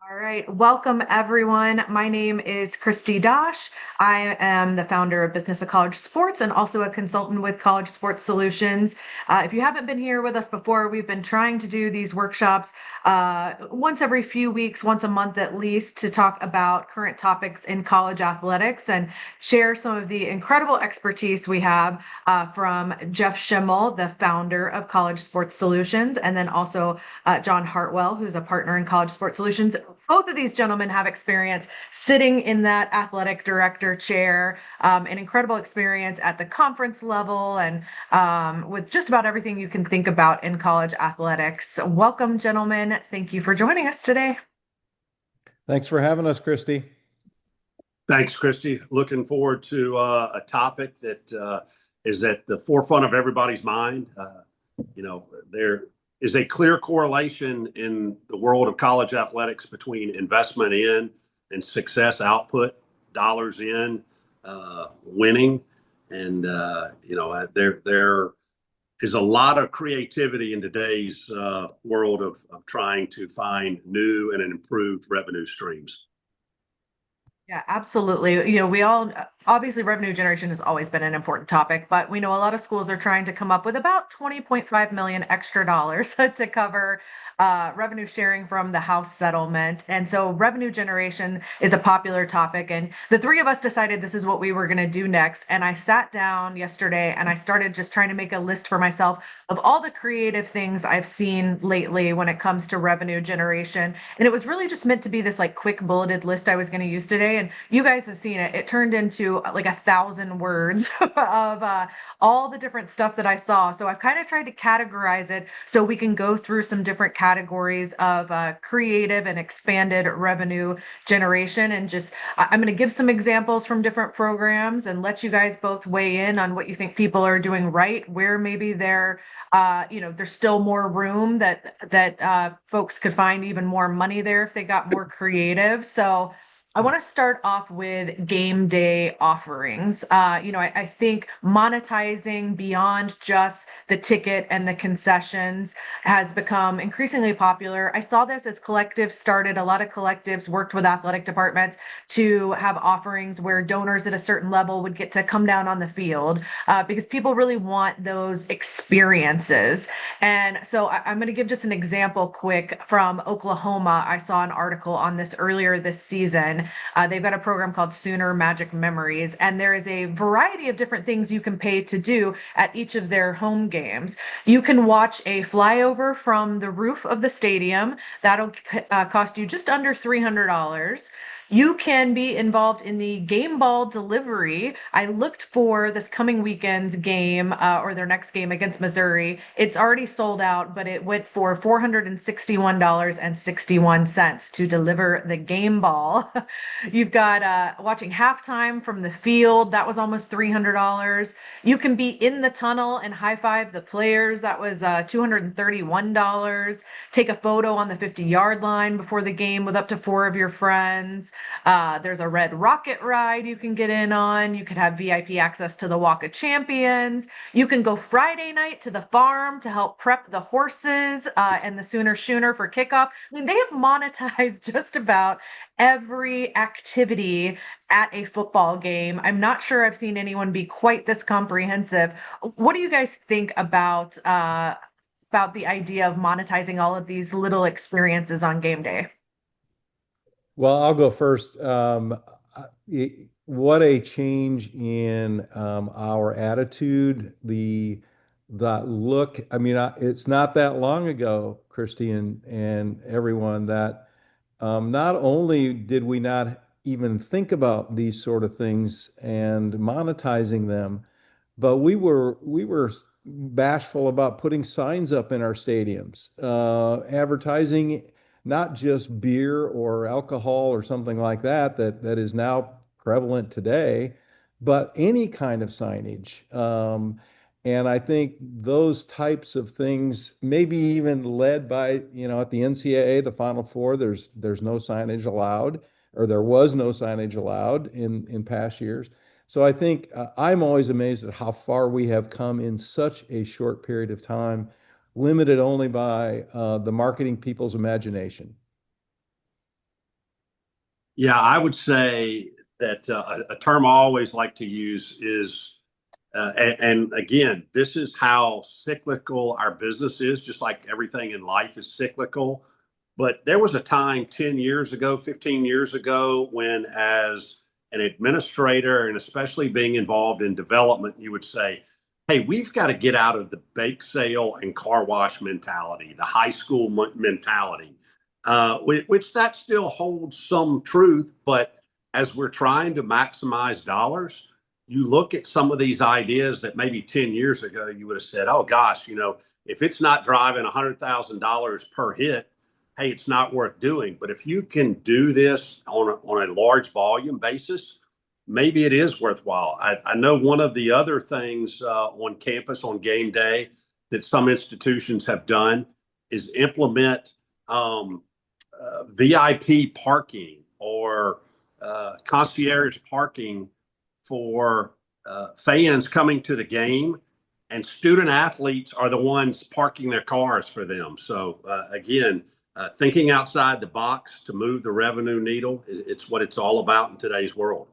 All right, welcome everyone. My name is Christy Dosh. I am the founder of Business of College Sports and also a consultant with College Sports Solutions. If you haven't been here with us before, we've been trying to do these workshops once every few weeks, once a month at least, to talk about current topics in college athletics and share some of the incredible expertise we have from Jeff Schimmel, the founder of College Sports Solutions, and then also John Hartwell, who's a partner in College Sports Solutions. Both of these gentlemen have experience sitting in that athletic director chair, an incredible experience at the conference level and with just about everything you can think about in college athletics. Welcome, gentlemen. Thank you for joining us today. Thanks for having us, Christy. Thanks, Christy. Looking forward to a topic that is at the forefront of everybody's mind. There is a clear correlation in the world of college athletics between investment in and success output, dollars in, winning. And, there is a lot of creativity in today's world of trying to find new and improved revenue streams. Yeah, absolutely. We all obviously revenue generation has always been an important topic, but we know a lot of schools are trying to come up with about 20.5 million extra dollars to cover revenue sharing from the House settlement. And so revenue generation is a popular topic. And the three of us decided this is what we were going to do next. And I sat down yesterday and I started just trying to make a list for myself of all the creative things I've seen lately when it comes to revenue generation. And it was really just meant to be this like quick bulleted list I was going to use today. And you guys have seen it. It turned into like 1,000 words of all the different stuff that I saw. So I've kind of tried to categorize it so we can go through some different categories of creative and expanded revenue generation. And just, I'm going to give some examples from different programs and let you guys both weigh in on what you think people are doing right, where maybe there's still more room that folks could find even more money there if they got more creative. So I want to start off with game day offerings. I think monetizing beyond just the ticket and the concessions has become increasingly popular. I saw this as collectives started. A lot of collectives worked with athletic departments to have offerings where donors at a certain level would get to come down on the field because people really want those experiences. And so I'm going to give just an example quick from Oklahoma. I saw an article on this earlier this season. They've got a program called Sooner Magic Memories, and there is a variety of different things you can pay to do at each of their home games. You can watch a flyover from the roof of the stadium. That'll cost you just under $300. You can be involved in the game ball delivery. I looked for this coming weekend's game or their next game against Missouri. It's already sold out, but it went for $461.61 to deliver the game ball. You've got watching halftime from the field. That was almost $300. You can be in the tunnel and high five the players. That was $231. Take a photo on the 50-yard line before the game with up to four of your friends. There's a red rocket ride you can get in on. You could have VIP access to the Walk of Champions. You can go Friday night to the farm to help prep the horses and the Sooner Schooner for kickoff. I mean, they have monetized just about every activity at a football game. I'm not sure I've seen anyone be quite this comprehensive. What do you guys think about the idea of monetizing all of these little experiences on game day? Well, I'll go first. What a change in our attitude, the look. I mean, it's not that long ago, Christy and everyone, that not only did we not even think about these sort of things and monetizing them, but we were bashful about putting signs up in our stadiums, advertising not just beer or alcohol or something like that is now prevalent today, but any kind of signage. And I think those types of things, maybe even led by, at the NCAA, the Final Four, there's no signage allowed, or there was no signage allowed in past years. So I think I'm always amazed at how far we have come in such a short period of time, limited only by the marketing people's imagination. Yeah, I would say that a term I always like to use is, and again, this is how cyclical our business is, just like everything in life is cyclical. But there was a time 10 years ago, 15 years ago, when as an administrator and especially being involved in development, you would say, hey, we've got to get out of the bake sale and car wash mentality, the high school mentality, which that still holds some truth. But as we're trying to maximize dollars, you look at some of these ideas that maybe 10 years ago you would have said, oh gosh, if it's not driving $100,000 per hit, hey, it's not worth doing. But if you can do this on a large volume basis, maybe it is worthwhile. I know one of the other things on campus on game day that some institutions have done is implement VIP parking or concierge parking for fans coming to the game, and student athletes are the ones parking their cars for them. So again, thinking outside the box to move the revenue needle, it's what it's all about in today's world.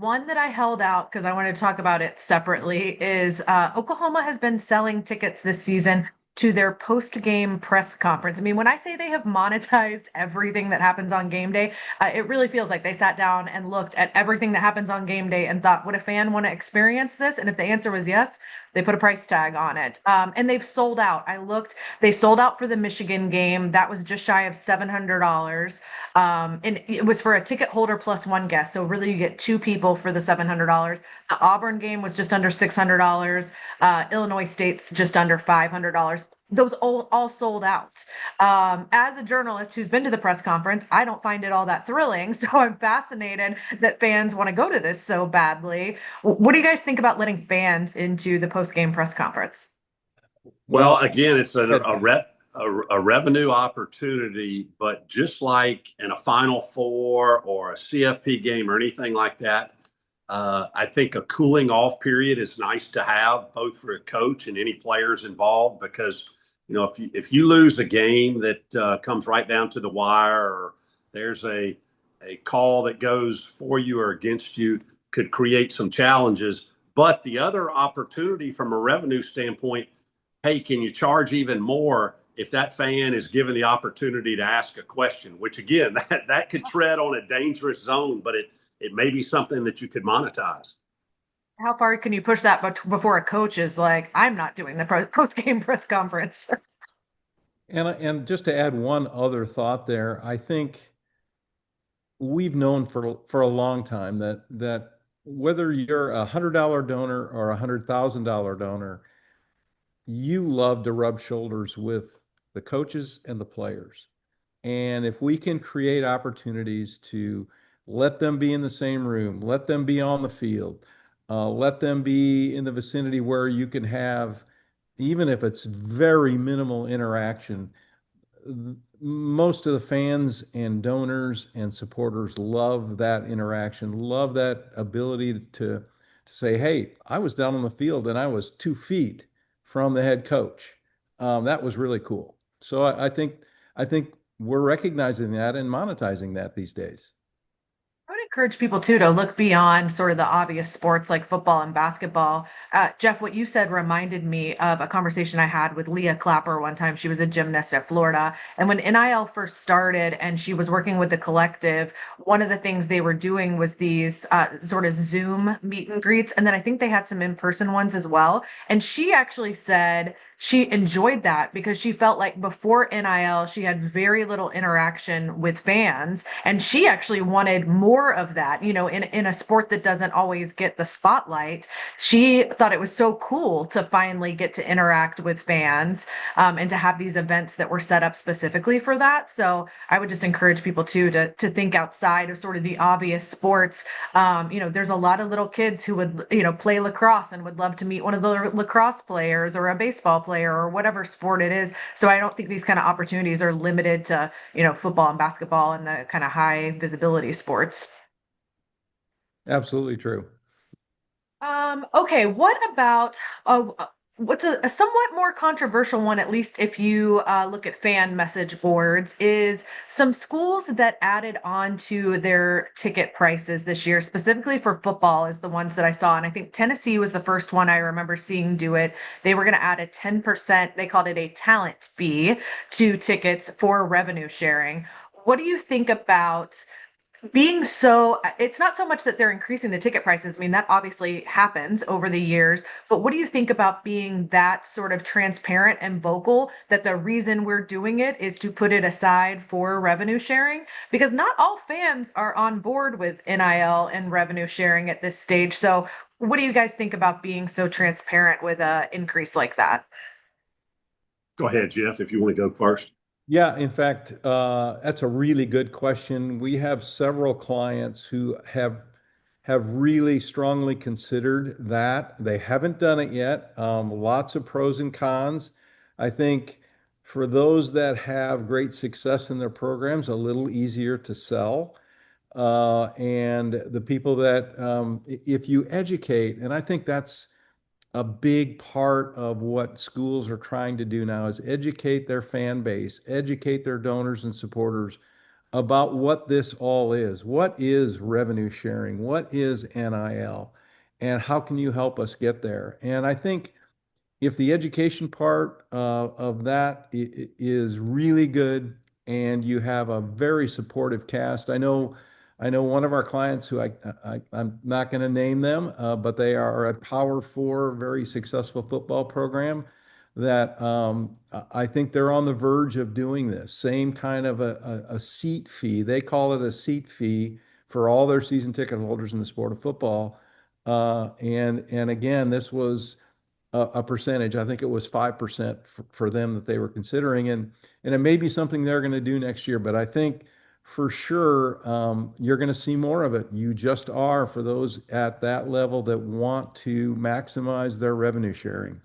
One that I held out because I wanted to talk about it separately is Oklahoma has been selling tickets this season to their post-game press conference. I mean, when I say they have monetized everything that happens on game day, it really feels like they sat down and looked at everything that happens on game day and thought, would a fan want to experience this? And if the answer was yes, they put a price tag on it. And they've sold out. I looked, they sold out for the Michigan game. That was just shy of $700. And it was for a ticket holder plus one guest. So really you get two people for the $700. The Auburn game was just under $600. Illinois State's just under $500. Those all sold out. As a journalist who's been to the press conference, I don't find it all that thrilling. So I'm fascinated that fans want to go to this so badly. What do you guys think about letting fans into the post-game press conference? Well, Well, again, it's a revenue opportunity, but just like in a Final Four or a CFP game or anything like that, I think a cooling off period is nice to have both for a coach and any players involved because if you lose a game that comes right down to the wire or there's a call that goes for you or against you could create some challenges. But the other opportunity from a revenue standpoint, hey, can you charge even more if that fan is given the opportunity to ask a question? Which again, that could tread on a dangerous zone, but it may be something that you could monetize. How far can you push that before a coach is like, I'm not doing the post-game press conference? and just to add one other thought there, I think we've known for a long time that whether you're $100 donor or $100,000 donor, you love to rub shoulders with the coaches and the players. And if we can create opportunities to let them be in the same room, let them be on the field, let them be in the vicinity where you can have, even if it's very minimal interaction, most of the fans and donors and supporters love that interaction, love that ability to say, hey, I was down on the field and I was 2 feet from the head coach. That was really cool. So I think we're recognizing that and monetizing that these days. I would encourage people too to look beyond sort of the obvious sports like football and basketball. Jeff, what you said reminded me of a conversation I had with Leah Clapper one time. She was a gymnast at Florida. And when NIL first started and she was working with the collective, one of the things they were doing was these sort of Zoom meet and greets. And then I think they had some in-person ones as well. And she actually said, she enjoyed that because she felt like before NIL, she had very little interaction with fans. And she actually wanted more of that, in a sport that doesn't always get the spotlight. She thought it was so cool to finally get to interact with fans and to have these events that were set up specifically for that. So I would just encourage people too to think outside of sort of the obvious sports. There's a lot of little kids who would, play lacrosse and would love to meet one of the lacrosse players or a baseball player or whatever sport it is. So I don't think these kind of opportunities are limited to, football and basketball and the kind of high visibility sports. Absolutely true. Okay, what about what's a somewhat more controversial one, at least if you look at fan message boards, is some schools that added on to their ticket prices this year, specifically for football, is the ones that I saw. And I think Tennessee was the first one I remember seeing do it. They were going to add a 10%, they called it a talent fee to tickets for revenue sharing. What do you think about being so, it's not so much that they're increasing the ticket prices. I mean, that obviously happens over the years, but what do you think about being that sort of transparent and vocal that the reason we're doing it is to put it aside for revenue sharing? Because not all fans are on board with NIL and revenue sharing at this stage. So what do you guys think about being so transparent with a increase like that? Go ahead, Jeff, if you want to go first. Yeah, in fact, that's a really good question. We have several clients who have really strongly considered that. They haven't done it yet. Lots of pros and cons. I think for those that have great success in their programs, a little easier to sell. And the people that, if you educate, and I think that's a big part of what schools are trying to do now is educate their fan base, educate their donors and supporters about what this all is. What is revenue sharing? What is NIL? And how can you help us get there? And I think if the education part of that is really good and you have a very supportive cast, I know one of our clients who I'm not going to name them, but they are a Power Four, very successful football program that I think they're on the verge of doing this. Same kind of a seat fee. They call it a seat fee for all their season ticket holders in the sport of football. And again, this was a percentage. I think it was 5% for them that they were considering, and it may be something they're going to do next year. But I think for sure you're going to see more of it. You just are for those at that level that want to maximize their revenue sharing.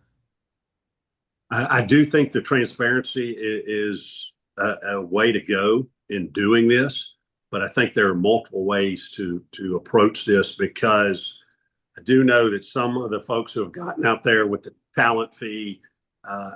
I do think the transparency is a way to go in doing this, but I think there are multiple ways to approach this because I do know that some of the folks who have gotten out there with the talent fee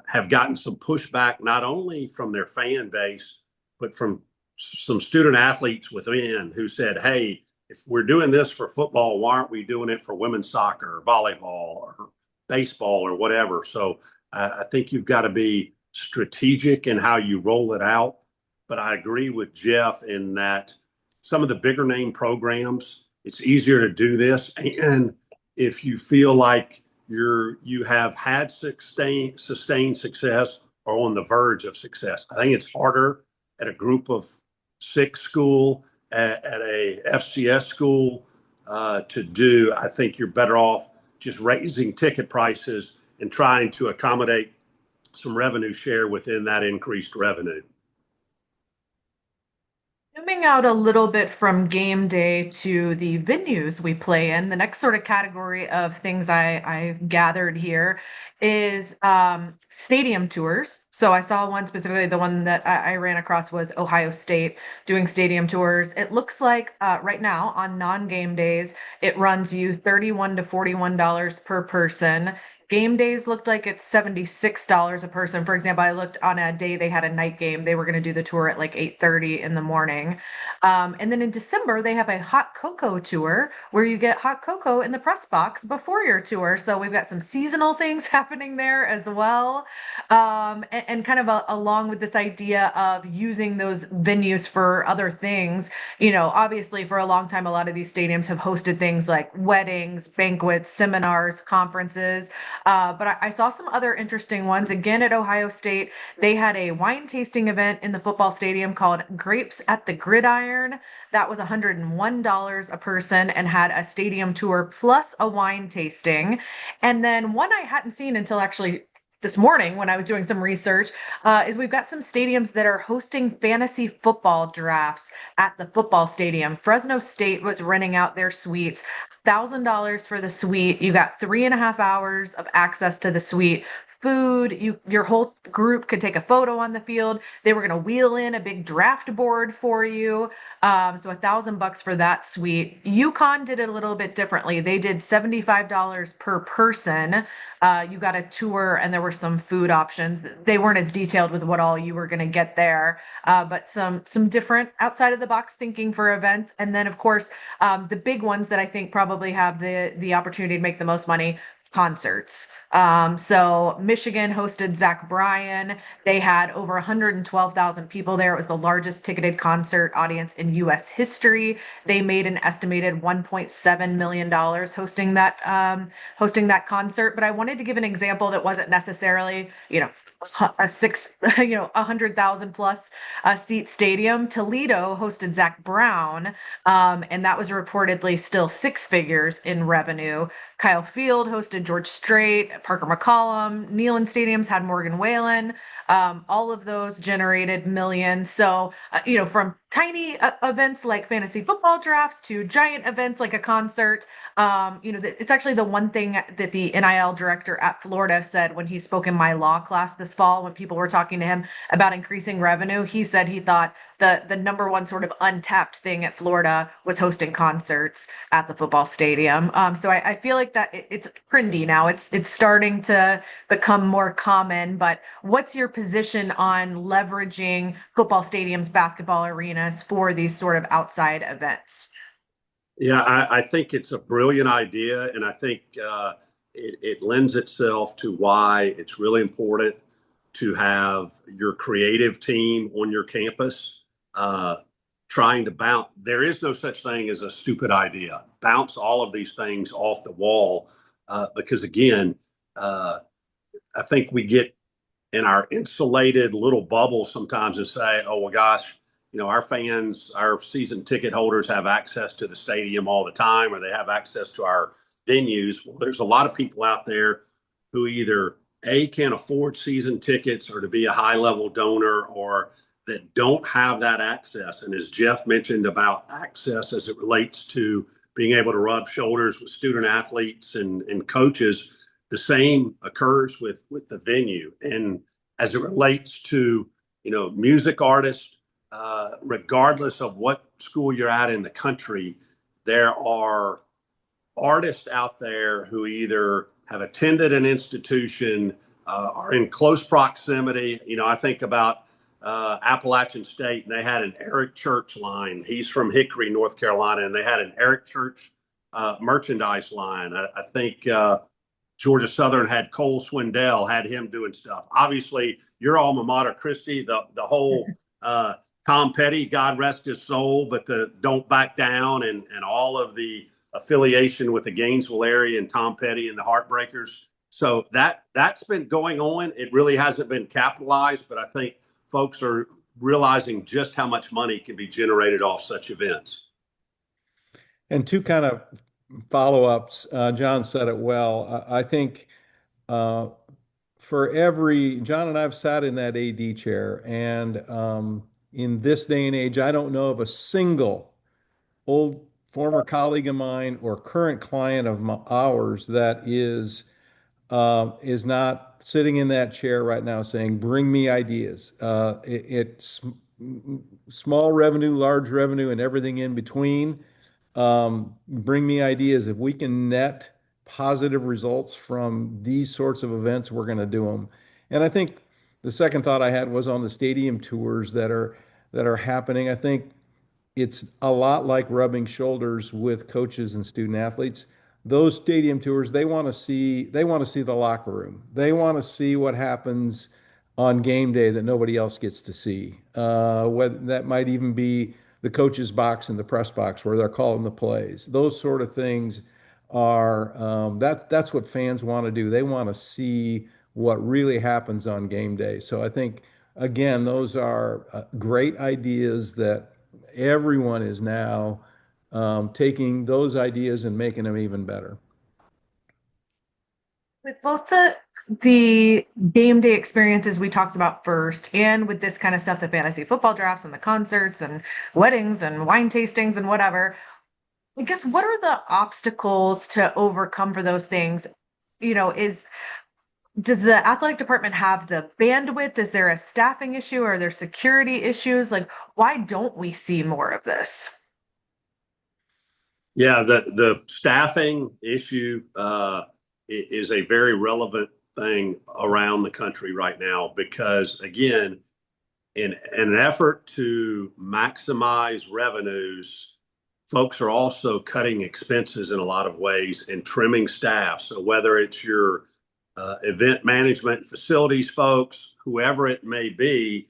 have gotten some pushback, not only from their fan base, but from some student athletes within who said, hey, if we're doing this for football, why aren't we doing it for women's soccer or volleyball or baseball or whatever? So I think you've got to be strategic in how you roll it out. But I agree with Jeff in that some of the bigger name programs, it's easier to do this. And if you feel like you have had sustained success or on the verge of success, I think it's harder at a group of six school at a FCS school to do. I think you're better off just raising ticket prices and trying to accommodate some revenue share within that increased revenue. Zooming out a little bit from game day to the venues we play in, the next sort of category of things I gathered here is stadium tours. So I saw one specifically, the one that I ran across was Ohio State doing stadium tours. It looks like right now on non-game days, it runs you $31 to $41 per person. Game days looked like it's $76 a person. For example, I looked on a day they had a night game. They were going to do the tour at like 8:30 in the morning. And then in December, they have a hot cocoa tour where you get hot cocoa in the press box before your tour. So we've got some seasonal things happening there as well. And kind of along with this idea of using those venues for other things, obviously for a long time, a lot of these stadiums have hosted things like weddings, banquets, seminars, conferences. But I saw some other interesting ones. Again, at Ohio State, they had a wine tasting event in the football stadium called Grapes at the Gridiron. That was $101 a person and had a stadium tour plus a wine tasting. And then one I hadn't seen until actually this morning when I was doing some research is we've got some stadiums that are hosting fantasy football drafts at the football stadium. Fresno State was renting out their suites. $1,000 for the suite. You got 3.5 hours of access to the suite, food. Your whole group could take a photo on the field. They were going to wheel in a big draft board for you. So $1,000 for that suite. UConn did it a little bit differently. They did $75 per person. You got a tour and there were some food options. They weren't as detailed with what all you were going to get there, but some different outside of the box thinking for events. And then of course, the big ones that I think probably have the opportunity to make the most money, concerts. So Michigan hosted Zach Bryan. They had over 112,000 people there. It was the largest ticketed concert audience in U.S. history. They made an estimated $1.7 million hosting that concert. But I wanted to give an example that wasn't necessarily, a 100,000 plus seat stadium. Toledo hosted Zach Brown, and that was reportedly still six figures in revenue. Kyle Field hosted George Strait, Parker McCollum. Neyland Stadiums had Morgan Whalen. All of those generated millions. So, from tiny events like fantasy football drafts to giant events like a concert, it's actually the one thing that the NIL director at Florida said when he spoke in my law class this fall, when people were talking to him about increasing revenue. He said he thought the number one sort of untapped thing at Florida was hosting concerts at the football stadium. So I feel like that it's trendy now. It's starting to become more common. But what's your position on leveraging football stadiums, basketball arenas for these sort of outside events? Yeah, I think it's a brilliant idea, and I think it lends itself to why it's really important to have your creative team on your campus trying to bounce. There is no such thing as a stupid idea. Bounce all of these things off the wall because, again, I think we get in our insulated little bubble sometimes and say, oh, well, gosh, our fans, our season ticket holders have access to the stadium all the time, or they have access to our venues. Well, there's a lot of people out there who either can't afford season tickets or to be a high level donor, or that don't have that access. And as Jeff mentioned about access as it relates to being able to rub shoulders with student athletes and coaches, the same occurs with the venue. And as it relates to, music artists, regardless of what school you're at in the country, there are artists out there who either have attended an institution, are in close proximity. I think about Appalachian State, and they had an Eric Church line. He's from Hickory, North Carolina, and they had an Eric Church merchandise line. I think Georgia Southern had Cole Swindell, had him doing stuff. Obviously, your alma mater, Christy, the whole Tom Petty, God rest his soul, but the Don't Back Down and all of the affiliation with the Gainesville area and Tom Petty and the Heartbreakers. So that's been going on. It really hasn't been capitalized, but I think folks are realizing just how much money can be generated off such events. And two kind of follow-ups. John said it well. I think John and I've sat in that AD chair, and in this day and age, I don't know of a single old former colleague of mine or current client of ours that is not sitting in that chair right now saying, "Bring me ideas." It's small revenue, large revenue, and everything in between. Bring me ideas. If we can net positive results from these sorts of events, we're going to do them. And I think the second thought I had was on the stadium tours that are happening. I think it's a lot like rubbing shoulders with coaches and student athletes. Those stadium tours, they want to see the locker room. They want to see what happens on game day that nobody else gets to see. Whether that might even be the coach's box and the press box where they're calling the plays. Those sort of things are that's what fans want to do. They want to see what really happens on game day. So I think again, those are great ideas that everyone is now taking those ideas and making them even better. With both the game day experiences we talked about first, and with this kind of stuff, the fantasy football drafts and the concerts and weddings and wine tastings and whatever, I guess what are the obstacles to overcome for those things? Is does the athletic department have the bandwidth? Is there a staffing issue? Are there security issues? Like, why don't we see more of this? Yeah, the staffing issue is a very relevant thing around the country right now because, again, in an effort to maximize revenues, folks are also cutting expenses in a lot of ways and trimming staff. So whether it's your event management facilities folks, whoever it may be,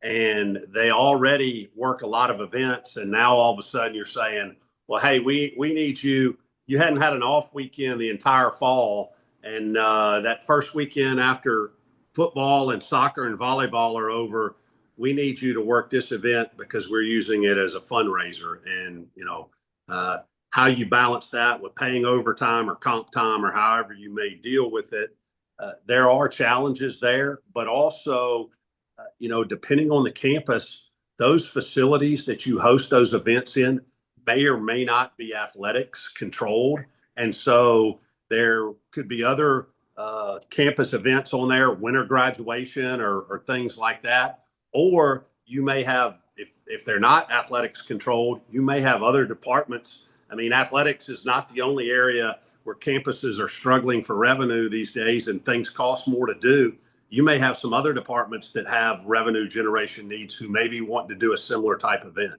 and they already work a lot of events, and now all of a sudden you're saying, well, hey, we need you. You hadn't had an off weekend the entire fall, and that first weekend after football and soccer and volleyball are over, we need you to work this event because we're using it as a fundraiser. And how you balance that with paying overtime or comp time or however you may deal with it, there are challenges there, but also depending on the campus, those facilities that you host those events in may or may not be athletics controlled. And so there could be other campus events on there, winter graduation or things like that. Or you may have, if they're not athletics controlled, you may have other departments. I mean, athletics is not the only area where campuses are struggling for revenue these days and things cost more to do. You may have some other departments that have revenue generation needs who maybe want to do a similar type event.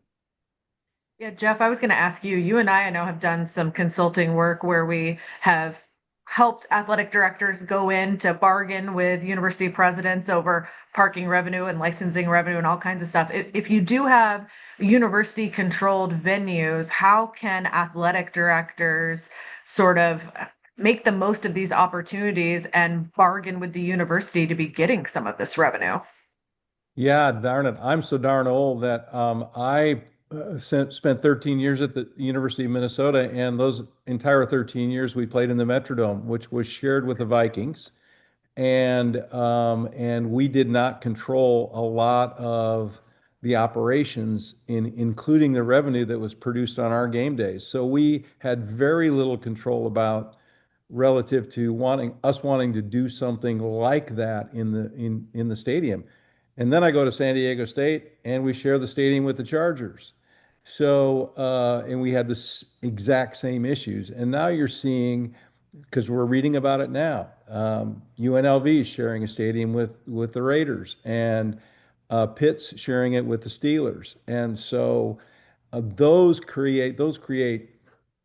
Yeah, Jeff, I was going to ask you, you and I know, have done some consulting work where we have helped athletic directors go in to bargain with university presidents over parking revenue and licensing revenue and all kinds of stuff. If you do have university controlled venues, how can athletic directors sort of make the most of these opportunities and bargain with the university to be getting some of this revenue? Yeah, darn it. I'm so darn old that I spent 13 years at the University of Minnesota, and those entire 13 years we played in the Metrodome, which was shared with the Vikings, and we did not control a lot of the operations including the revenue that was produced on our game days. So we had very little control about relative to wanting to do something like that in the stadium. And then I go to San Diego State and we share the stadium with the Chargers. So and we had the exact same issues. And now you're seeing, because we're reading about it now, UNLV is sharing a stadium with the Raiders, and Pitt's sharing it with the Steelers. And so those create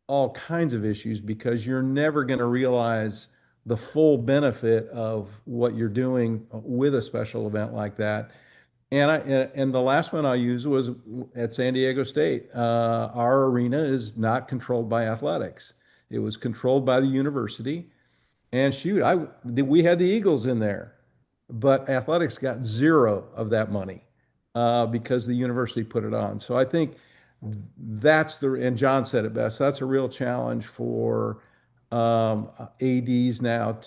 all kinds of issues because you're never going to realize the full benefit of what you're doing with a special event like that. And the last one I used was at San Diego State. Our arena is not controlled by athletics. It was controlled by the university. And shoot, we had the Eagles in there, but athletics got zero of that money because the university put it on. So I think and John said it best, that's a real challenge for ADs now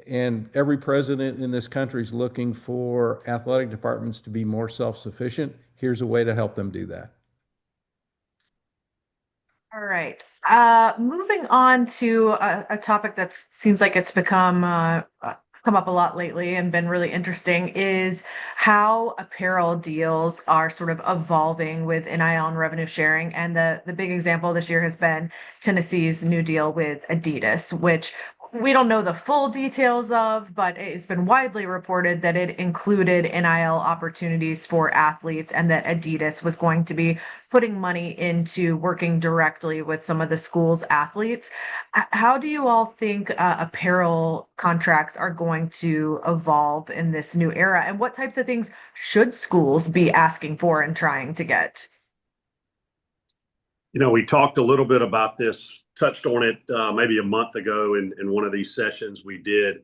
and every president in this country is looking for athletic departments to be more self-sufficient. Here's a way to help them do that. All right. Moving on to a topic that seems like it's come up a lot lately and been really interesting is how apparel deals are sort of evolving with NIL and revenue sharing. And the big example this year has been Tennessee's new deal with Adidas, which we don't know the full details of, but it's been widely reported that it included NIL opportunities for athletes and that Adidas was going to be putting money into working directly with some of the school's athletes. How do you all think apparel contracts are going to evolve in this new era? And what types of things should schools be asking for and trying to get? We talked a little bit about this, touched on it maybe a month ago in one of these sessions we did.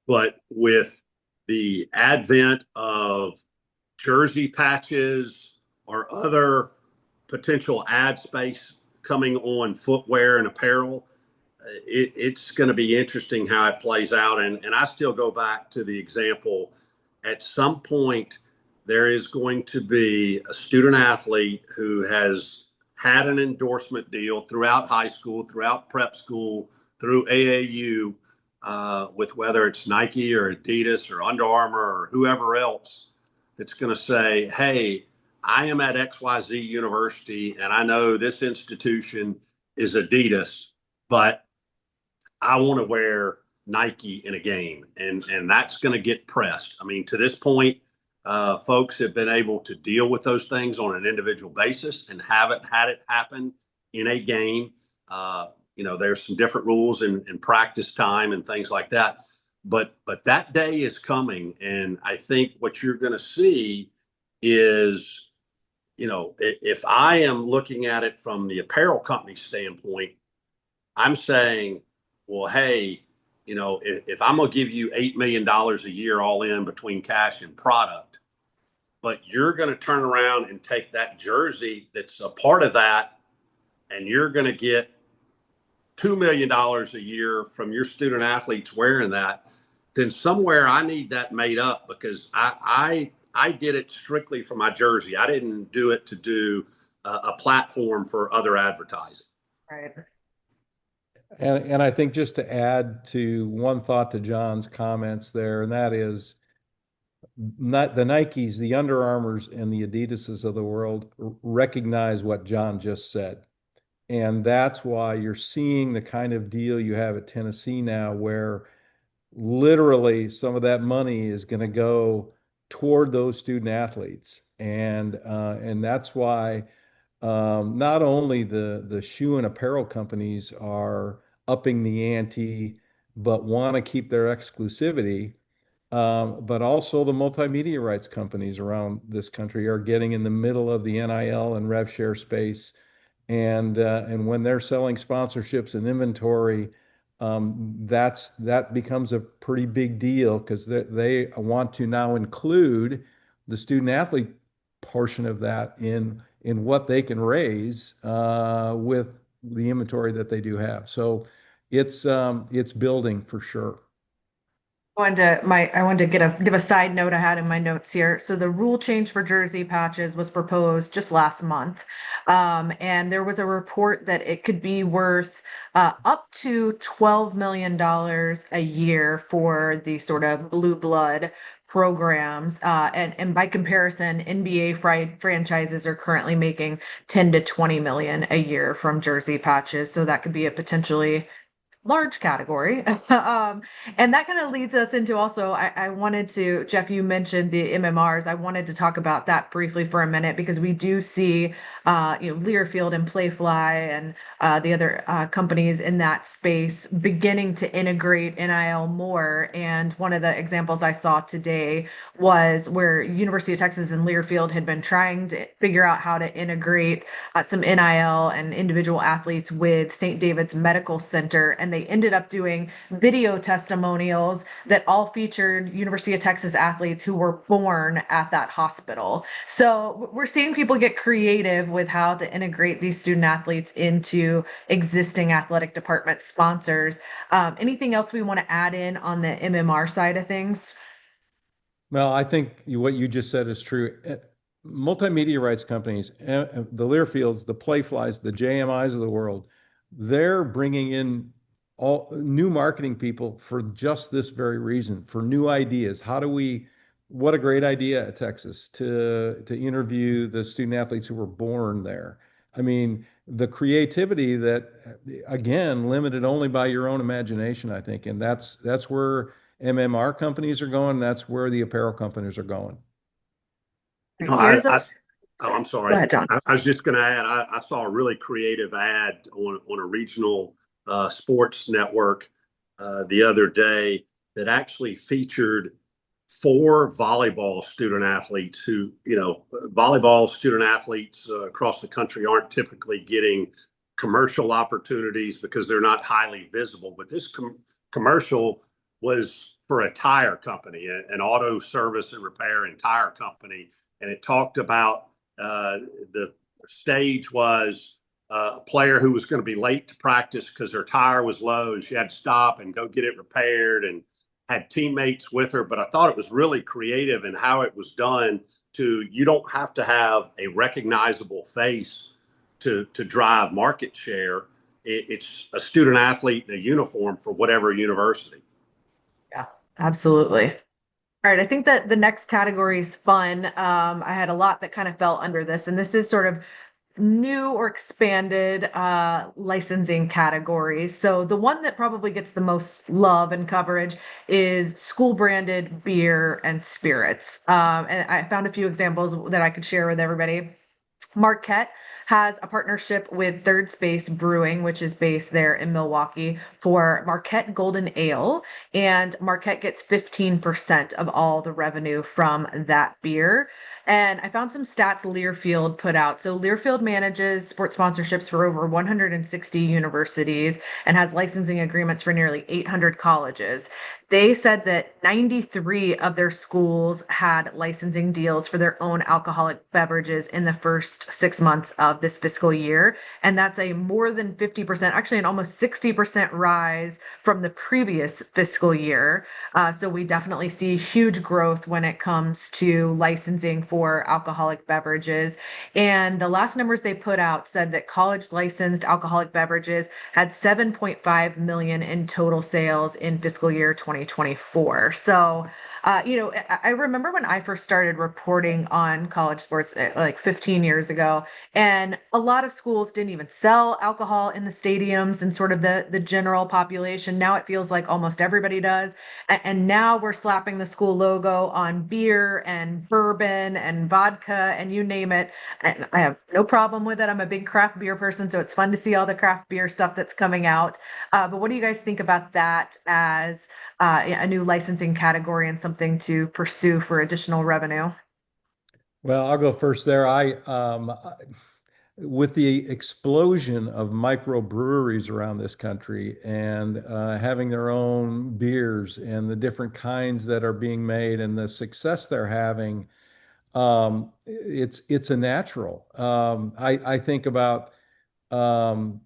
But with the advent of jersey patches or other potential ad space coming on footwear and apparel, it's going to be interesting how it plays out. And I still go back to the example, at some point, there is going to be a student athlete who has had an endorsement deal throughout high school, throughout prep school, through AAU, with whether it's Nike or Adidas or Under Armour or whoever else that's going to say, hey, I am at XYZ University and I know this institution is Adidas, but I want to wear Nike in a game, and that's going to get pressed. I mean, to this point, folks have been able to deal with those things on an individual basis and haven't had it happen in a game. There's some different rules in practice time and things like that, but that day is coming, and I think what you're going to see is, if I am looking at it from the apparel company standpoint, I'm saying, well, hey, if I'm going to give you $8 million a year all in between cash and product, but you're going to turn around and take that jersey that's a part of that, and you're going to get $2 million a year from your student athletes wearing that, then somewhere I need that made up, because I did it strictly for my jersey. I didn't do it to do a platform for other advertising. Right. And I think just to add to one thought to John's comments there, and that is not the Nikes, the Under Armours, and the Adidases of the world recognize what John just said. And that's why you're seeing the kind of deal you have at Tennessee now, where literally some of that money is going to go toward those student athletes. And that's why not only the shoe and apparel companies are upping the ante, but want to keep their exclusivity, but also the multimedia rights companies around this country are getting in the middle of the NIL and rev share space. And when they're selling sponsorships and inventory, that becomes a pretty big deal, because they want to now include the student athlete portion of that in what they can raise with the inventory that they do have. So it's building for sure. I wanted to give a side note I had in my notes here. So the rule change for jersey patches was proposed just last month, and there was a report that it could be worth up to $12 million a year for the sort of blue blood programs. And by comparison, NBA franchises are currently making 10 to 20 million a year from jersey patches. So that could be a potentially large category. And that kind of leads us into also, I wanted to, Jeff, you mentioned the MMRs. I wanted to talk about that briefly for a minute, because we do see, Learfield and Playfly and the other companies in that space beginning to integrate NIL more. And one of the examples I saw today was where University of Texas and Learfield had been trying to figure out how to integrate some NIL and individual athletes with St. David's Medical Center, and they ended up doing video testimonials that all featured University of Texas athletes who were born at that hospital. So we're seeing people get creative with how to integrate these student athletes into existing athletic department sponsors. Anything else we want to add in on the MMR side of things? Well, I think what you just said is true. Multimedia rights companies, the Learfields, the Playflies, the JMIs of the world, they're bringing in all new marketing people for just this very reason, for new ideas. What a great idea at Texas to interview the student athletes who were born there. I mean, the creativity that, again, limited only by your own imagination, I think. And that's where MMR companies are going. That's where the apparel companies are going. No, Here's a I'm Go sorry. ahead, John. I was just going to add, I saw a really creative ad on a regional sports network the other day that actually featured four volleyball student athletes who, volleyball student athletes across the country aren't typically getting commercial opportunities because they're not highly visible. But this commercial was for a tire company, an auto service and repair and tire company. And it talked about the stage was a player who was going to be late to practice because her tire was low and she had to stop and go get it repaired, and had teammates with her. But I thought it was really creative in how it was done. You don't have to have a recognizable face to drive market share. It's a student athlete in a uniform for whatever university. Absolutely. All right, I think that the next category is fun. I had a lot that kind of fell under this, and this is sort of new or expanded licensing categories. So the one that probably gets the most love and coverage is school branded beer and spirits. And I found a few examples that I could share with everybody. Marquette has a partnership with Third Space Brewing, which is based there in Milwaukee, for Marquette Golden Ale. And Marquette gets 15% of all the revenue from that beer. And I found some stats Learfield put out. So Learfield manages sports sponsorships for over 160 universities and has licensing agreements for nearly 800 colleges. They said that 93 of their schools had licensing deals for their own alcoholic beverages in the first 6 months of this fiscal year. And that's a more than 50%, actually, an almost 60% rise from the previous fiscal year. So we definitely see huge growth when it comes to licensing for alcoholic beverages. And the last numbers they put out said that college licensed alcoholic beverages had 7.5 million in total sales in fiscal year 2024. So, I remember when I first started reporting on college sports like 15 years ago, and a lot of schools didn't even sell alcohol in the stadiums and sort of the general population. Now it feels like almost everybody does. And now we're slapping the school logo on beer and bourbon and vodka and you name it. And I have no problem with it. I'm a big craft beer person, so it's fun to see all the craft beer stuff that's coming out. But what do you guys think about that as a new licensing category and something to pursue for additional revenue? Well, I'll go first there. With the explosion of microbreweries around this country and having their own beers and the different kinds that are being made and the success they're having, it's a natural. I think about I'm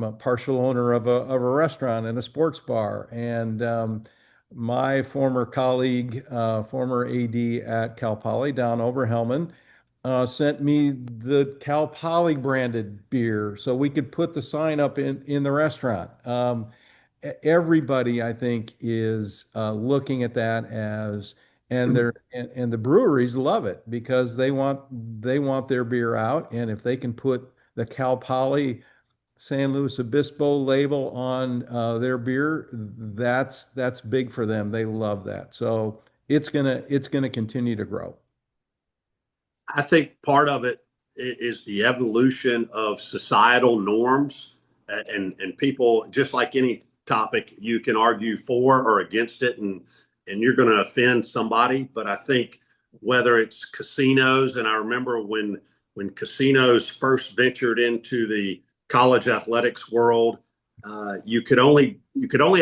a partial owner of a restaurant and a sports bar, and my former colleague, former AD at Cal Poly down over Hellman, sent me the Cal Poly branded beer so we could put the sign up in the restaurant. Everybody, I think, is looking at that as, and the breweries love it because they want their beer out, and if they can put the Cal Poly San Luis Obispo label on their beer, that's big for them. They love that. So it's gonna continue to grow. I think part of it is the evolution of societal norms, and people, just like any topic, you can argue for or against it, and you're going to offend somebody. But I think whether it's casinos, and I remember when casinos first ventured into the college athletics world, you could only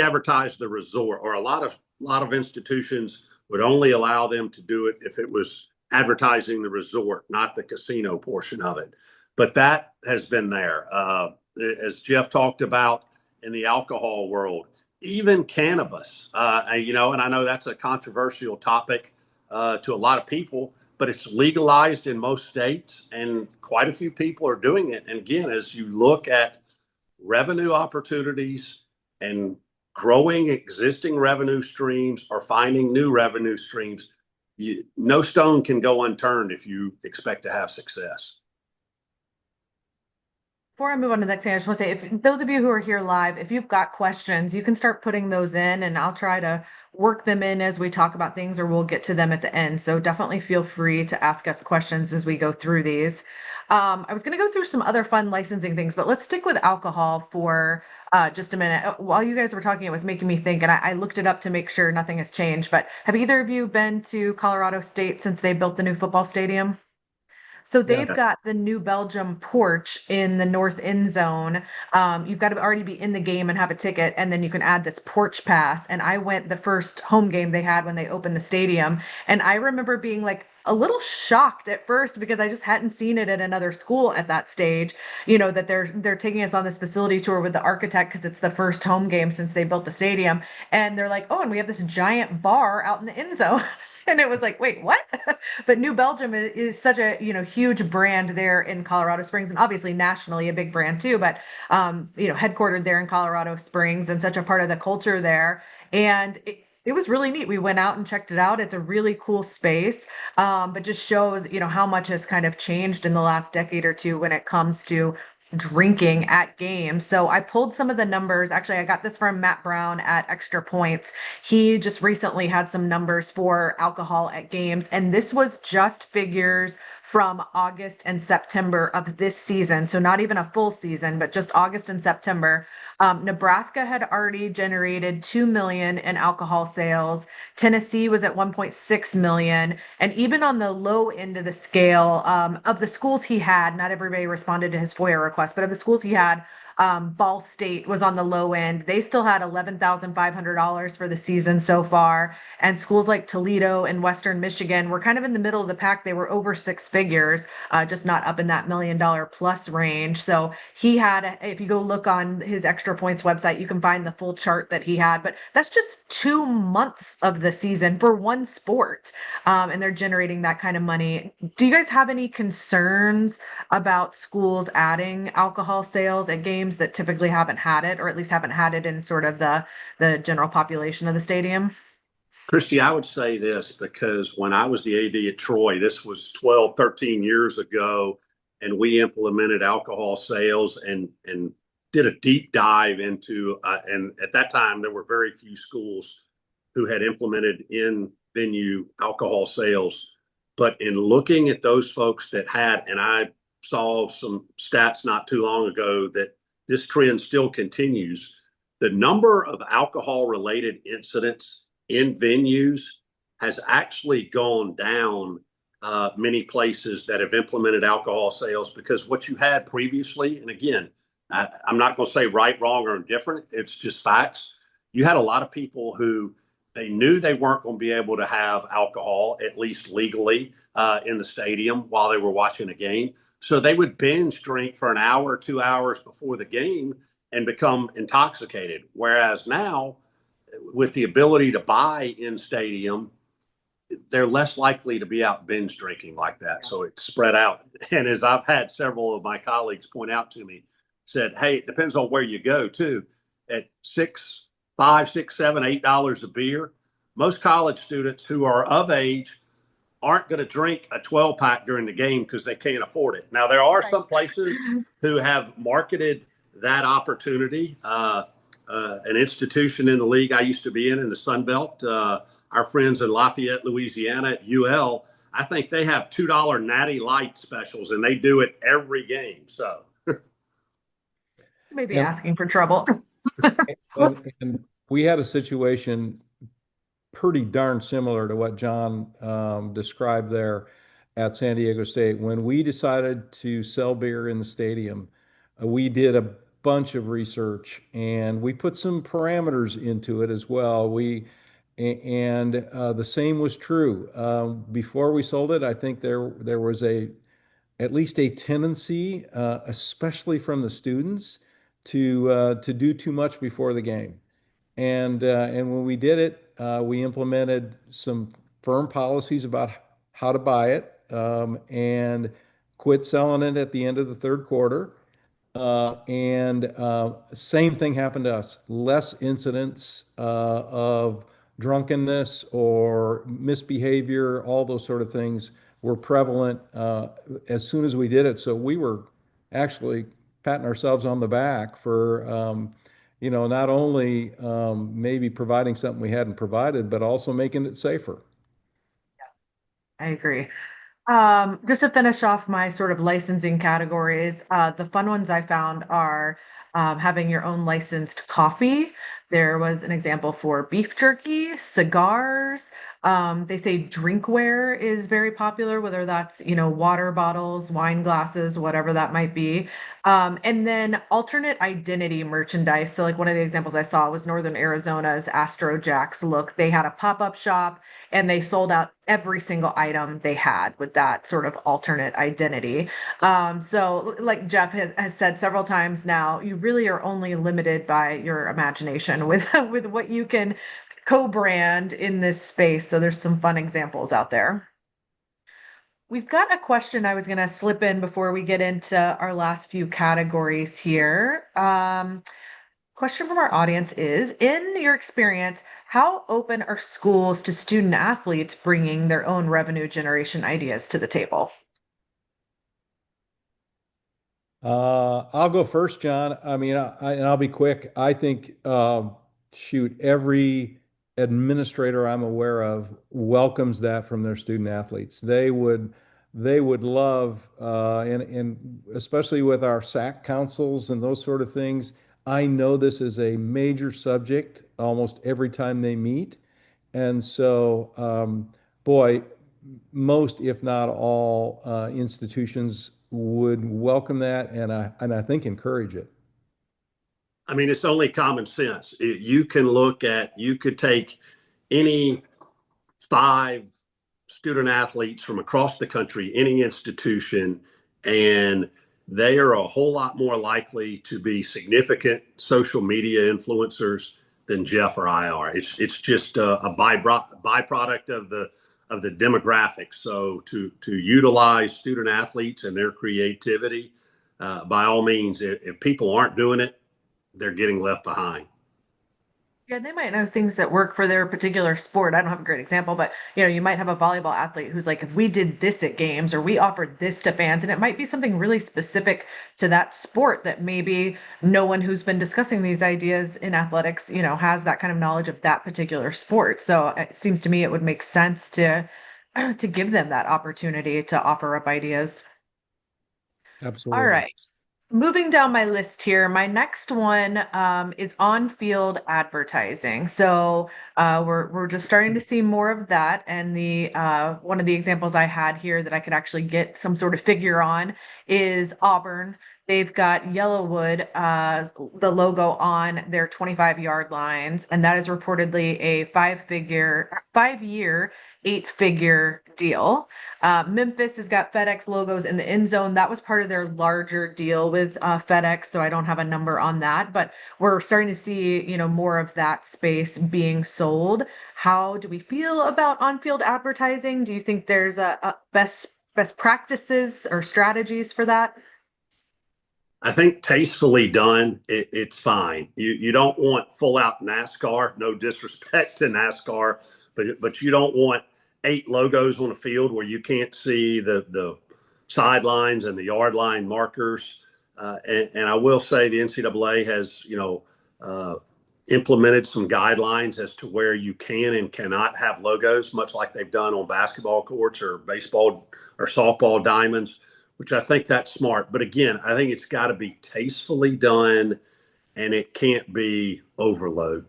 advertise the resort, or a lot of institutions would only allow them to do it if it was advertising the resort, not the casino portion of it. But that has been there. As Jeff talked about in the alcohol world, even cannabis, and I know that's a controversial topic to a lot of people, but it's legalized in most states, and quite a few people are doing it. And again, as you look at revenue opportunities and growing existing revenue streams or finding new revenue streams, no stone can go unturned if you expect to have success. Before I move on to the next thing, I just want to say, if those of you who are here live, if you've got questions, you can start putting those in and I'll try to work them in as we talk about things, or we'll get to them at the end. So definitely feel free to ask us questions as we go through these. I was going to go through some other fun licensing things, but let's stick with alcohol for just a minute. While you guys were talking, it was making me think, and I looked it up to make sure nothing has changed. But have either of you been to Colorado State since they built the new football stadium? So Yeah. they've got the New Belgium porch in the north end zone. You've got to already be in the game and have a ticket, and then you can add this porch pass. And I went the first home game they had when they opened the stadium, and I remember being like a little shocked at first because I just hadn't seen it at another school at that stage. That they're taking us on this facility tour with the architect because it's the first home game since they built the stadium, and they're like, "Oh, and we have this giant bar out in the end zone." And it was like, wait, what? But New Belgium is such a huge brand there in Colorado Springs, and obviously nationally a big brand too. But headquartered there in Colorado Springs and such a part of the culture there. And it was really neat. We went out and checked it out. It's a really cool space, but just shows, how much has kind of changed in the last decade or two when it comes to drinking at games. So I pulled some of the numbers. Actually, I got this from Matt Brown at Extra Points. He just recently had some numbers for alcohol at games, and this was just figures from August and September of this season. So not even a full season, but just August and September. Nebraska had already generated 2 million in alcohol sales. Tennessee was at 1.6 million. And even on the low end of the scale, of the schools he had, not everybody responded to his FOIA request, but of the schools he had, Ball State was on the low end. They still had $11,500 for the season so far. And schools like Toledo and Western Michigan were kind of in the middle of the pack. They were over six figures, just not up in that $1 million plus range. So he had, if you go look on his Extra Points website, you can find the full chart that he had. But that's just 2 months of the season for one sport. And they're generating that kind of money. Do you guys have any concerns about schools adding alcohol sales at games that typically haven't had it, or at least haven't had it in sort of the general population of the stadium? Christy, I would say this because when I was the AD at Troy, this was 12, 13 years ago, and we implemented alcohol sales and did a deep dive into, and at that time, there were very few schools who had implemented in venue alcohol sales. But in looking at those folks that had, and I saw some stats not too long ago that this trend still continues, the number of alcohol related incidents in venues has actually gone down. Many places that have implemented alcohol sales, because what you had previously, and again, I'm not going to say right, wrong, or indifferent, it's just facts. You had a lot of people who they knew they weren't going to be able to have alcohol, at least legally, in the stadium while they were watching a game. So they would binge drink for an hour or 2 hours before the game and become intoxicated. Whereas now, with the ability to buy in stadium, they're less likely to be out binge drinking like that. So it's spread out. And as I've had several of my colleagues point out to me, said, hey, it depends on where you go too. At $6, $5, $6, $7, $8 a beer, most college students who are of age aren't going to drink a 12 pack during the game because they can't afford it. Now, there are some places who have marketed that opportunity. An institution in the league I used to be in the Sun Belt, our friends in Lafayette, Louisiana at UL, I think they have $2 Natty Light specials, and they do it every game. So Maybe And, asking for trouble. and we had a situation pretty darn similar to what John described there at San Diego State. When we decided to sell beer in the stadium, we did a bunch of research and we put some parameters into it as well. And the same was true. Before we sold it, I think there was at least a tendency, especially from the students, to do too much before the game. And when we did it, we implemented some firm policies about how to buy it, and quit selling it at the end of the third quarter. And same thing happened to us. Less incidents of drunkenness or misbehavior, all those sort of things were prevalent as soon as we did it. So we were actually patting ourselves on the back for not only maybe providing something we hadn't provided, but also making it safer. I agree. Just to finish off my sort of licensing categories, the fun ones I found are having your own licensed coffee. There was an example for beef jerky, cigars. They say drinkware is very popular, whether that's, water bottles, wine glasses, whatever that might be. And then alternate identity merchandise. So, like one of the examples I saw was Northern Arizona's Astro Jacks look. They had a pop-up shop and they sold out every single item they had with that sort of alternate identity. So like Jeff has said several times now, you really are only limited by your imagination with with what you can co-brand in this space. So there's some fun examples out there. We've got a question I was going to slip in before we get into our last few categories here. Question from our audience is, in your experience, how open are schools to student athletes bringing their own revenue generation ideas to the table? I'll go first, John. I mean, and I'll be quick. I think, shoot, every administrator I'm aware of welcomes that from their student athletes. They would love, and especially with our SAC councils and those sort of things. I know this is a major subject almost every time they meet, and so, boy, most, if not all, institutions would welcome that, and I think encourage it. I mean, it's only common sense. You could take any five student athletes from across the country, any institution, and they are a whole lot more likely to be significant social media influencers than Jeff or I are. It's just a byproduct of the demographics. So to utilize student athletes and their creativity, by all means, if people aren't doing it, they're getting left behind. Yeah, they might know things that work for their particular sport. I don't have a great example, but you might have a volleyball athlete who's like, if we did this at games or we offered this to fans, and it might be something really specific to that sport that maybe no one who's been discussing these ideas in athletics, has that kind of knowledge of that particular sport. So it seems to me it would make sense to to give them that opportunity to offer up ideas. All Absolutely. right. Moving down my list here, my next one is on-field advertising. So we're just starting to see more of that. And the one of the examples I had here that I could actually get some sort of figure on is Auburn. They've got Yellowwood, the logo on their 25-yard lines, and that is reportedly a 5-year, 8-figure deal. Memphis has got FedEx logos in the end zone. That was part of their larger deal with FedEx, so I don't have a number on that, but we're starting to see, more of that space being sold. How do we feel about on-field advertising? Do you think there's a best practices or strategies for that? I think tastefully done, it's fine. You don't want full out NASCAR. No disrespect to NASCAR, but you don't want 8 logos on a field where you can't see the sidelines and the yard line markers. And I will say the NCAA has implemented some guidelines as to where you can and cannot have logos, much like they've done on basketball courts or baseball or softball diamonds, which I think that's smart. But again, I think it's got to be tastefully done and it can't be overload.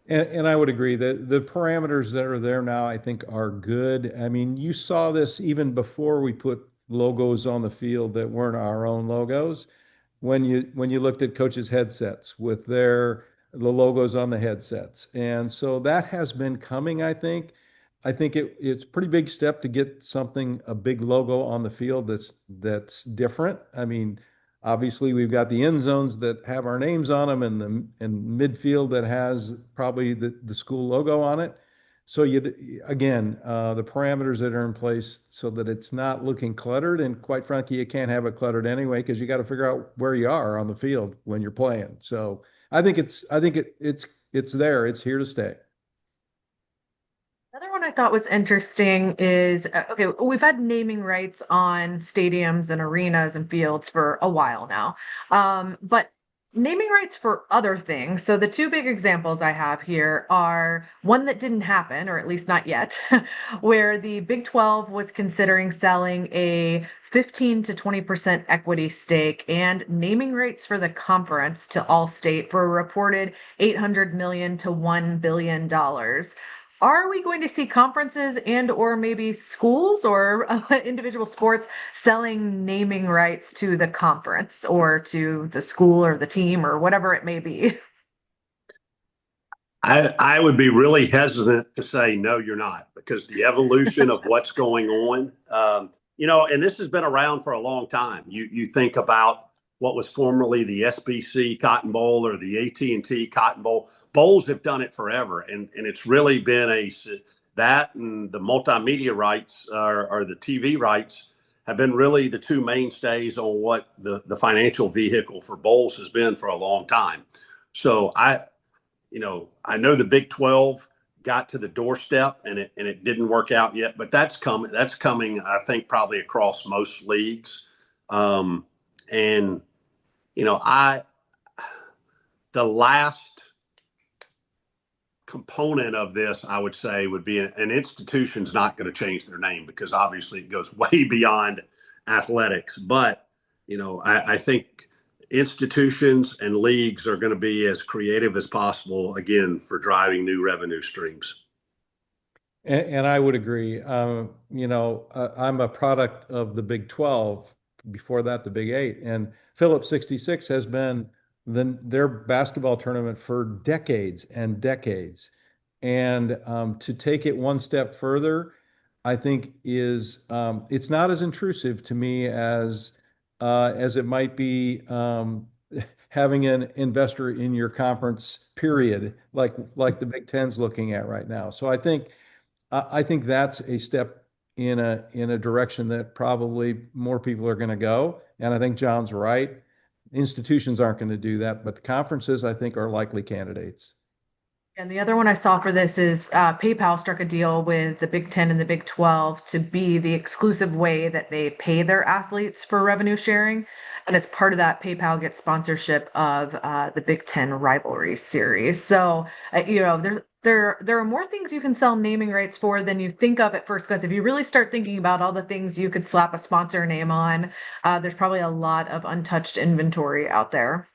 And I would agree that the parameters that are there now, I think, are good. I mean, you saw this even before we put logos on the field that weren't our own logos. When you looked at coaches' headsets with the logos on the headsets, and so that has been coming. I think it's a pretty big step to get a big logo on the field that's different. I mean, obviously, we've got the end zones that have our names on them, and midfield that has probably the school logo on it. So again, the parameters that are in place so that it's not looking cluttered, and quite frankly, you can't have it cluttered anyway because you got to figure out where you are on the field when you're playing. So I think it's there. It's here to stay. Another one I thought was interesting is okay, we've had naming rights on stadiums and arenas and fields for a while now. But naming rights for other things. So the two big examples I have here are one that didn't happen, or at least not yet, where the Big 12 was considering selling a 15 to 20% equity stake and naming rights for the conference to Allstate for a reported 800 million to $1 billion. Are we going to see conferences and or maybe schools or individual sports selling naming rights to the conference or to the school or the team or whatever it may be? I would be really hesitant to say no, you're not, because the evolution of what's going on, and this has been around for a long time. You think about what was formerly the SBC Cotton Bowl or the AT&T Cotton Bowl. Bowls have done it forever, and it's really been that and the multimedia rights or the TV rights have been really the two mainstays on what the financial vehicle for bowls has been for a long time. So I know the Big 12 got to the doorstep and it didn't work out yet, but that's coming. That's coming, I think, probably across most leagues. And I the last component of this, I would say, would be an institution's not going to change their name because obviously it goes way beyond athletics. But I think institutions and leagues are going to be as creative as possible again for driving new revenue streams. And I would agree. I'm a product of the Big 12, before that, the Big 8. And Phillips 66 has been their basketball tournament for decades and decades. And to take it one step further, I think it's not as intrusive to me as it might be having an investor in your conference, period, like the Big Ten's looking at right now. So I think that's a step in a direction that probably more people are going to go. And I think John's right. Institutions aren't going to do that, but the conferences, I think, are likely candidates. And the other one I saw for this is PayPal struck a deal with the Big Ten and the Big 12 to be the exclusive way that they pay their athletes for revenue sharing. And as part of that, PayPal gets sponsorship of the Big Ten rivalry series. So, there are more things you can sell naming rights for than you think of at first. Because if you really start thinking about all the things you could slap a sponsor name on, there's probably a lot of untouched inventory out there.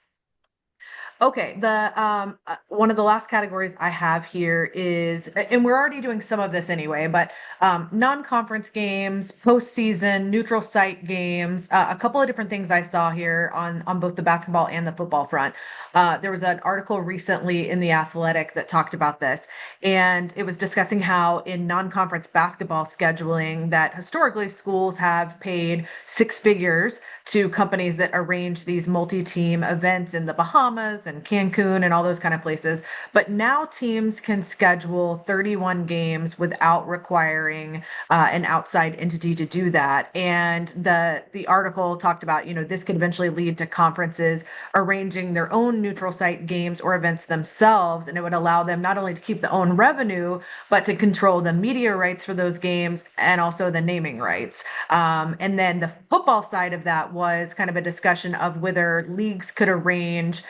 Okay, the one of the last categories I have here is, and we're already doing some of this anyway, but non-conference games, postseason, neutral site games, a couple of different things I saw here on both the basketball and the football front. There was an article recently in The Athletic that talked about this, and it was discussing how in non-conference basketball scheduling that historically schools have paid six figures to companies that arrange these multi-team events in the Bahamas and Cancun and all those kind of places. But now teams can schedule 31 games without requiring an outside entity to do that. And the article talked about, this could eventually lead to conferences arranging their own neutral site games or events themselves, and it would allow them not only to keep the own revenue, but to control the media rights for those games and also the naming rights. And then the football side of that was kind of a discussion of whether leagues could arrange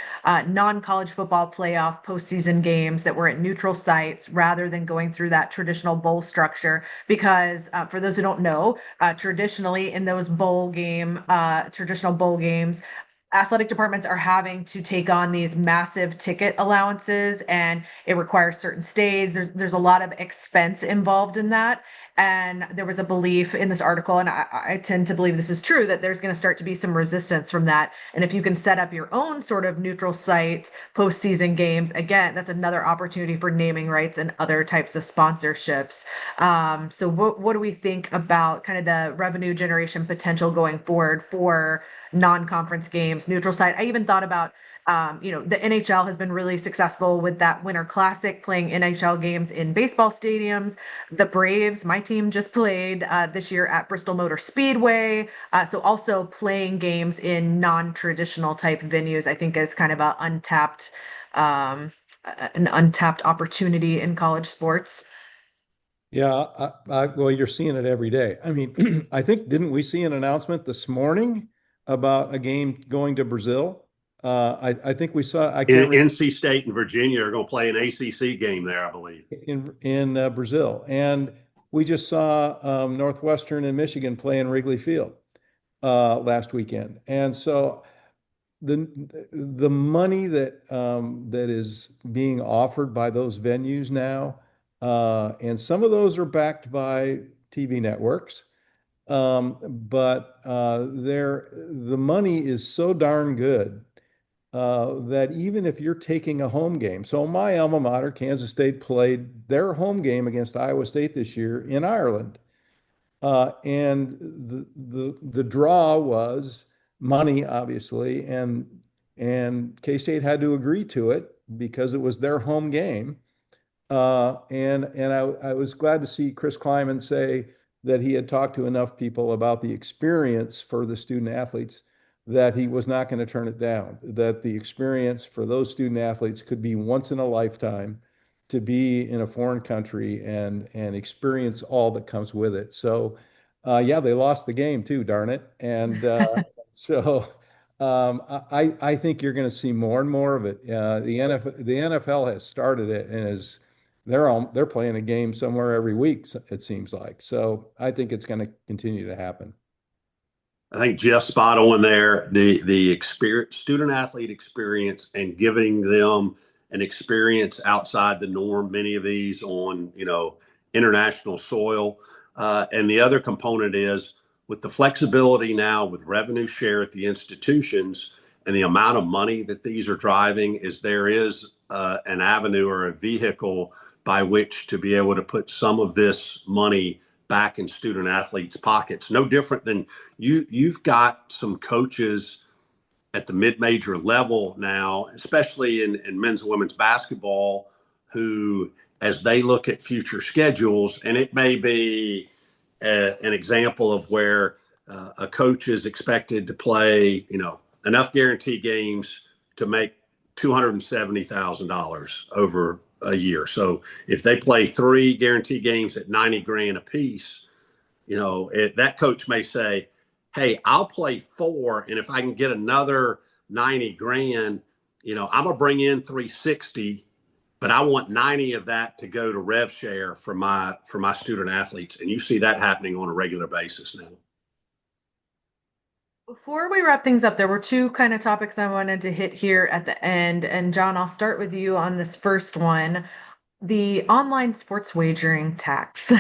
non-college football playoff postseason games that were at neutral sites rather than going through that traditional bowl structure. Because for those who don't know, traditionally in those traditional bowl games, athletic departments are having to take on these massive ticket allowances, and it requires certain stays. There's a lot of expense involved in that. And there was a belief in this article, and I tend to believe this is true, that there's going to start to be some resistance from that. And if you can set up your own sort of neutral site postseason games, again, that's another opportunity for naming rights and other types of sponsorships. So what do we think about kind of the revenue generation potential going forward for non-conference games, neutral site? I even thought about the NHL has been really successful with that Winter Classic, playing NHL games in baseball stadiums. The Braves, my team, just played this year at Bristol Motor Speedway. So also playing games in non-traditional type venues, I think, is kind of an untapped opportunity in college sports. Yeah, well, you're seeing it every day. I mean, I think, didn't we see an announcement this morning about a game going to Brazil? I think we saw, I can't remember, NC State and Virginia are going to play an ACC game there, I believe. in Brazil. And we just saw Northwestern and Michigan play in Wrigley Field last weekend. And so the the money that is being offered by those venues now, and some of those are backed by TV networks, but the money is so darn good that even if you're taking a home game, so my alma mater, Kansas State, played their home game against Iowa State this year in Ireland. And the draw was money, obviously, and K-State had to agree to it because it was their home game. And I was glad to see Chris Kleiman say that he had talked to enough people about the experience for the student athletes that he was not going to turn it down, that the experience for those student athletes could be once in a lifetime to be in a foreign country and experience all that comes with it. So, yeah, they lost the game too, darn it. And so I think you're going to see more and more of it. The NFL has started it and is they're playing a game somewhere every week, it seems like. So I think it's going to continue to happen. I think Jeff's spot on there. The experience, student athlete experience, and giving them an experience outside the norm. Many of these on international soil, and the other component is with the flexibility now with revenue share at the institutions and the amount of money that these are driving. Is there is an avenue or a vehicle by which to be able to put some of this money back in student athletes' pockets. No different than you've got some coaches at the mid-major level now, especially in men's and women's basketball, who, as they look at future schedules, and it may be an example of where a coach is expected to play, enough guarantee games to make $270,000 over a year. So if they play 3 guarantee games at 90 grand a piece, that coach may say, hey, I'll play 4. And if I can get another 90 grand, I'm going to bring in 360, but I want 90 of that to go to rev share for my student athletes. And you see that happening on a regular basis now. Before we wrap things up, there were 2 kind of topics I wanted to hit here at the end. And John, I'll start with you on this first one, the online sports wagering tax.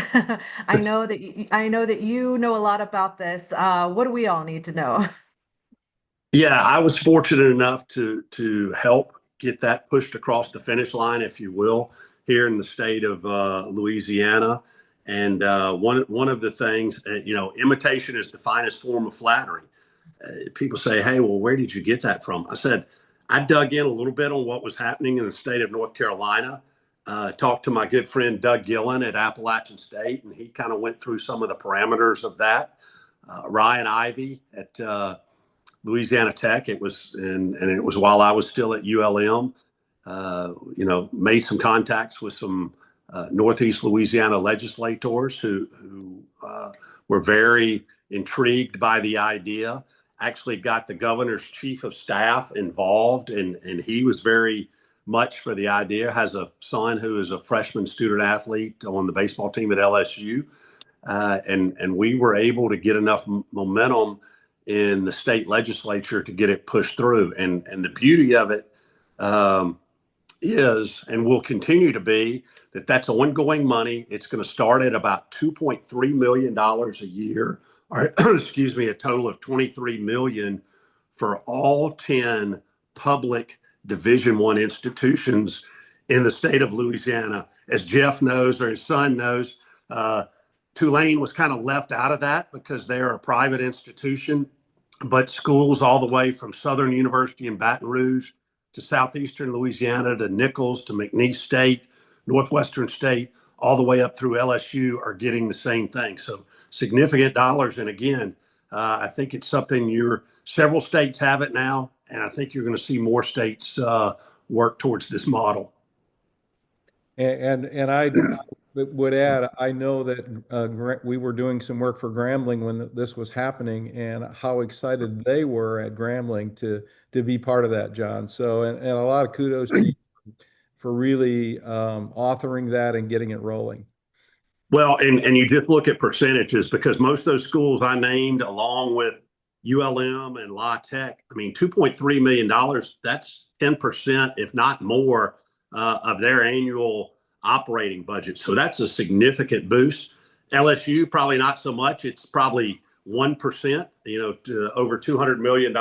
I know that you know a lot about this. What do we all need to know? Yeah, I was fortunate enough to help get that pushed across the finish line, if you will, here in the state of Louisiana. And one of the things, imitation is the finest form of flattery. People say, "Hey, well, where did you get that from?" I said, I dug in a little bit on what was happening in the state of North Carolina. Talked to my good friend Doug Gillen at Appalachian State, and he kind of went through some of the parameters of that. Ryan Ivey at Louisiana Tech. It was, and it was while I was still at ULM. Made some contacts with some Northeast Louisiana legislators who were very intrigued by the idea. Actually, got the governor's chief of staff involved, and he was very much for the idea. Has a son who is a freshman student athlete on the baseball team at LSU, and we were able to get enough momentum in the state legislature to get it pushed through. And the beauty of it is, and will continue to be, that's ongoing money. It's going to start at about $2.3 million a year, or excuse me, a total of $23 million for all 10 public Division I institutions in the state of Louisiana. As Jeff knows, or his son knows, Tulane was kind of left out of that because they're a private institution, but schools all the way from Southern University in Baton Rouge to Southeastern Louisiana to Nichols to McNeese State, Northwestern State, all the way up through LSU are getting the same thing. So significant dollars. And again, I think it's something several states have it now, and I think you're going to see more states work towards this model. And I would add, I know that we were doing some work for Grambling when this was happening, and how excited they were at Grambling to be part of that, John. So, and a lot of kudos to you for really authoring that and getting it rolling. Well, and you just look at percentages, because most of those schools I named, along with ULM and La Tech, I mean, $2.3 million, that's 10%, if not more, of their annual operating budget. So that's a significant boost. LSU, probably not so much. It's probably 1%, to over $200 million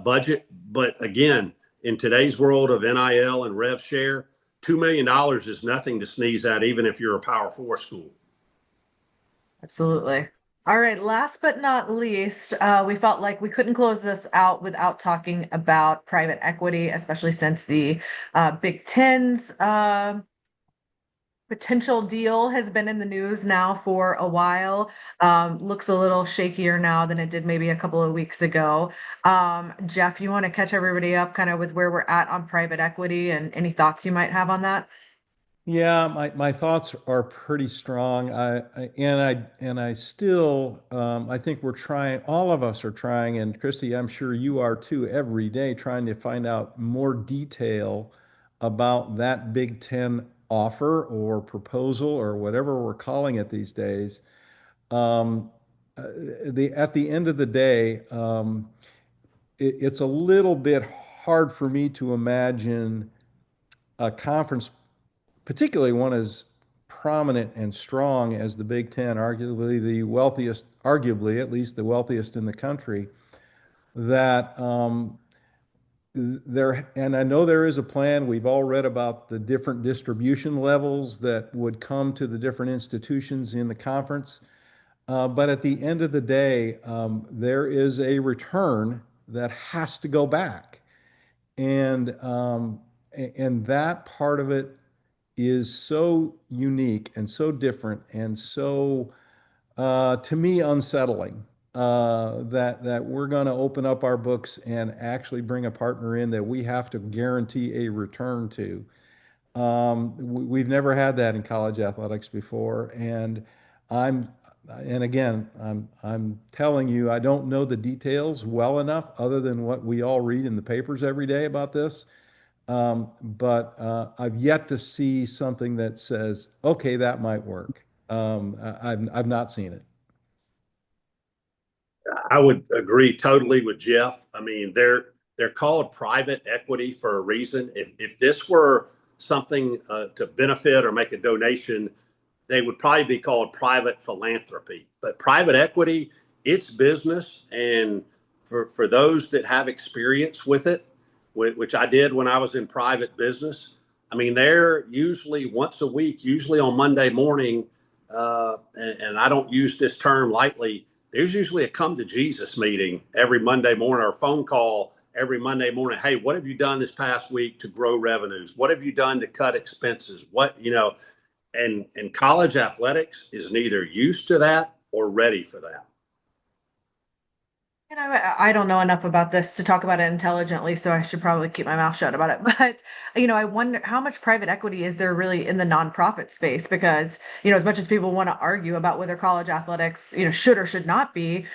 budget. But again, in today's world of NIL and rev share, $2 million is nothing to sneeze at, even if you're a Power 4 school. Absolutely. All right. Last but not least, we felt like we couldn't close this out without talking about private equity, especially since the Big Ten's potential deal has been in the news now for a while. Looks a little shakier now than it did maybe a couple of weeks ago. Jeff, you want to catch everybody up kind of with where we're at on private equity and any thoughts you might have on that? Yeah, my thoughts are pretty strong. I still I think we're trying, all of us are trying, and Christy, I'm sure you are too, every day trying to find out more detail about that Big Ten offer or proposal or whatever we're calling it these days. Um, at the end of the day, it's a little bit hard for me to imagine a conference, particularly one as prominent and strong as the Big Ten, arguably the wealthiest, arguably at least the wealthiest in the country, that there, and I know there is a plan. We've all read about the different distribution levels that would come to the different institutions in the conference. But at the end of the day, there is a return that has to go back. And and that part of it is so unique and so different and so to me unsettling that we're going to open up our books and actually bring a partner in that we have to guarantee a return to. We've never had that in college athletics before, and I'm and again, I'm telling you, I don't know the details well enough, other than what we all read in the papers every day about this. But I've yet to see something that says, okay, that might work. I've not seen it. I would agree totally with Jeff. I mean, they're called private equity for a reason. If this were something to benefit or make a donation, they would probably be called private philanthropy. But private equity, it's business, and for those that have experience with it, which I did when I was in private business, I mean, they're usually once a week, usually on Monday morning, and I don't use this term lightly. There's usually a come to Jesus meeting every Monday morning or a phone call every Monday morning. Hey, what have you done this past week to grow revenues? What have you done to cut expenses? What, and college athletics is neither used to that or ready for that. I don't know enough about this to talk about it intelligently, so I should probably keep my mouth shut about it. But, I wonder how much private equity is there really in the nonprofit space? Because, as much as people want to argue about whether college athletics, should or should not be,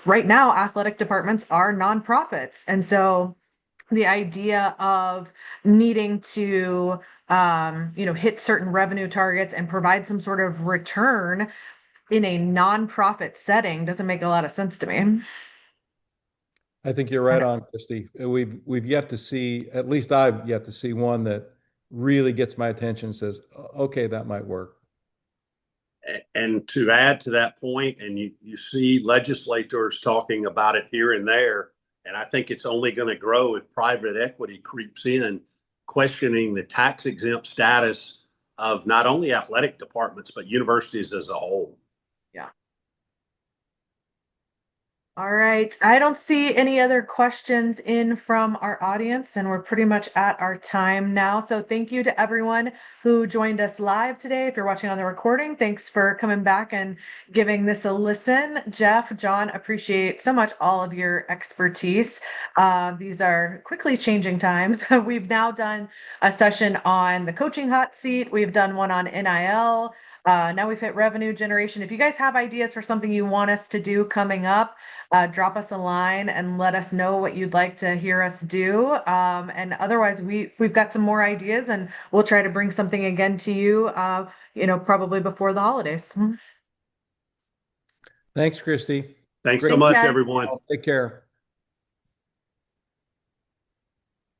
right now, athletic departments are nonprofits. And so the idea of needing to, hit certain revenue targets and provide some sort of return in a nonprofit setting doesn't make a lot of sense to me. I think you're right on, Christy. We've yet to see, at least I've yet to see one that really gets my attention and says, okay, that might work. And to add to that point, and you see legislators talking about it here and there, and I think it's only going to grow if private equity creeps in, questioning the tax exempt status of not only athletic departments, but universities as a whole. Yeah. All right. I don't see any other questions in from our audience, and we're pretty much at our time now. So thank you to everyone who joined us live today. If you're watching on the recording, thanks for coming back and giving this a listen. Jeff, John, appreciate so much all of your expertise. These are quickly changing times. We've now done a session on the coaching hot seat. We've done one on NIL. Now we've hit revenue generation. If you guys have ideas for something you want us to do coming up, drop us a line and let us know what you'd like to hear us do. And otherwise, we've got some more ideas, and we'll try to bring something again to you, probably before the holidays. Thanks, Christy. Thanks Great. so Thanks, much, guys. everyone. Take care.